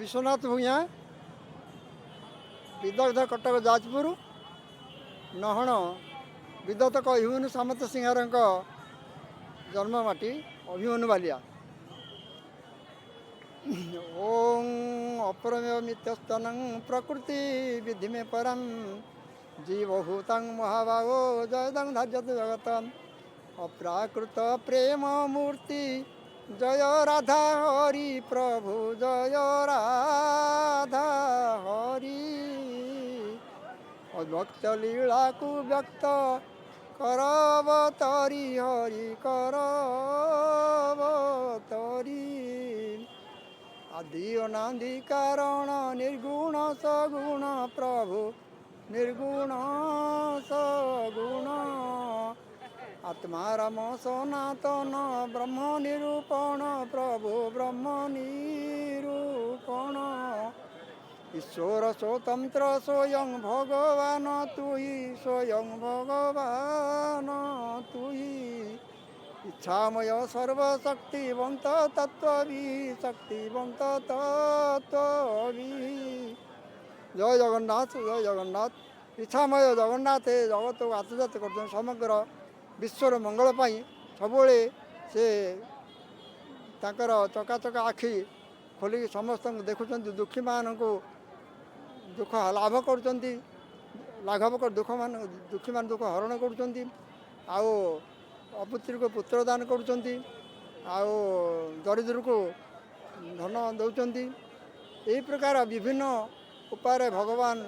विश्वनाथ भूया विदग्ध कटक जाजपुर नहण विदत अभिमन्यु सामंत सिंहार जन्ममाटी अभिमन्यु बालिया। ओं अपरमेव मित्यस्तनं प्रकृति विधि में परम जीवभूतं महाभागो जयदं धार्यत जगतम अप्राकृत प्रेम मूर्ति जय राधा हरि प्रभु जय राधा हरि अभक्त लीला को व्यक्त करव तरी हरि करव तरी आदि अनादि कारण निर्गुण सगुण प्रभु निर्गुण सगुण आत्मा राम सनातन ब्रह्म निरूपण प्रभु ब्रह्म निरूपण ईश्वर स्वतंत्र स्वयं भगवान तु ही स्वयं भगवान तु ही इच्छामय सर्वशक्तिवंत तत्त्ववि शक्तिवंत तत्त्ववि जय जगन्नाथ जय जगन्नाथ इच्छामय जगन्नाथ जगत को आत्मजात कर समग्र विश्वर मंगल पाई सबुले से ताकर चकाचक आखि खोलिक समस्त देखुं दुखी मान को दुख लाभ कर लाघव कर दुखी मान दुख हरण कर अपुत्री को पुत्र दान कर दरिद्र को धन दौरान यही प्रकार विभिन्न उपाय भगवान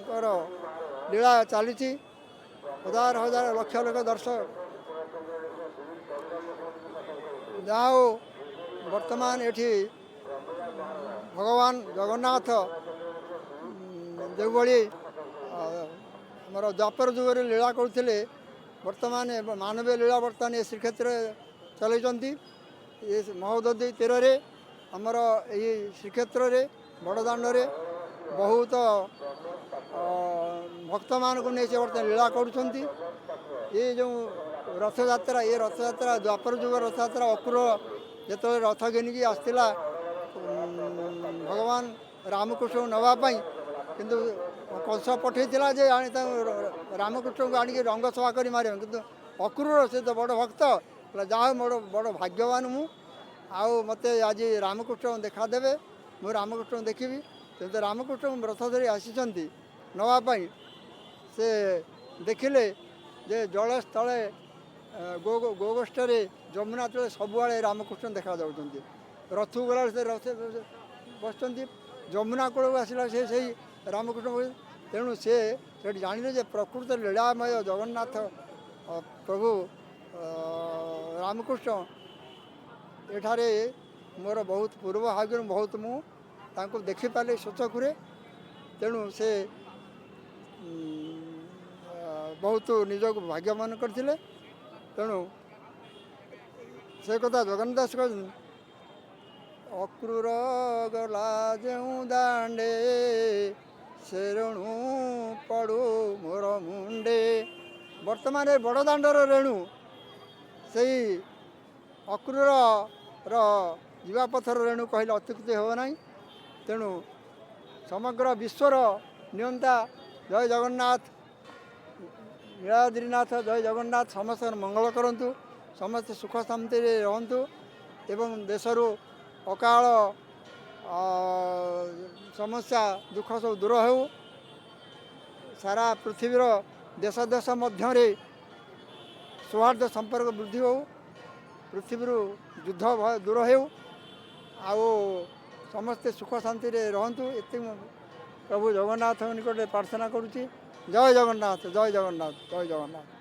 लीला चली हजार हजार लक्ष लक्ष दर्शक जहाँ वर्तमान ये भगवान जगन्नाथ जो भाई आमर द्वापर जुगे लीला करते वर्तमान मानवीय लीला वर्तमान ये श्रीक्षेत्र चलती ये महोदधी तीर आमर ये श्रीक्षेत्र बड़दाण्डे बहुत भक्त मान को नहीं से वर्तमान लीला करुँच ये जो रथ यात्रा ये रथ यात्रा द्वापर जुग रथ यात्रा अक्रूर जो रथ घिनिकी आसला भगवान रामकृष्ण नवापाई किंतु कंस पठेला जे रामकृष्ण को आनिक रंग सभा कर मारे कि अक्रूर से तो बड़ भक्त जहाँ मोर बड़ भाग्यवान मु मत आज रामकृष्ण देखादेवे मु रामकृष्ण देखी तो रामकृष्ण रथ धरी आसी नवापाई से देखिले जे जल स्थले गोगोष्ठे जमुना तले सबुआड़े रामकृष्ण देखा जाऊँच रथ गला से रथ बस जमुना कूल आसला से रामकृष्ण तेणु से जानिले जे प्रकृत लीलामय जगन्नाथ प्रभु रामकृष्ण एठारे मोर बहुत पूर्व भाग्य बहुत मुझे देखिपारे स्वचक्षुरे तेणु से बहुत निजक भाग्यमान करते तेणु से कथा जगन्नाथ अक्रूर गला जो दांडे शेणु पड़ू मोर मुंडे वर्तमान बड़दाण्डर रेणु से अक्रूर जीवापथर रेणु कहले अत्युक्ति हो ना तेणु समग्र विश्वर नियंता जय जगन्नाथ नीलाद्रीनाथ जय जगन्नाथ समस्त मंगल करंतु समस्त सुख शांति रहंतु एवं देशरू अकाल समस्या दुख सब दूर हो सारा पृथ्वीर देश देश मध्य सौहार्द संपर्क वृद्धि हो पृथ्वी युद्ध भय दूर हो समस्ते सुख शांति रहंतु एति प्रभु जगन्नाथ निकट प्रार्थना करुच्ची जय जगन्नाथ जय जगन्नाथ जय जगन्नाथ।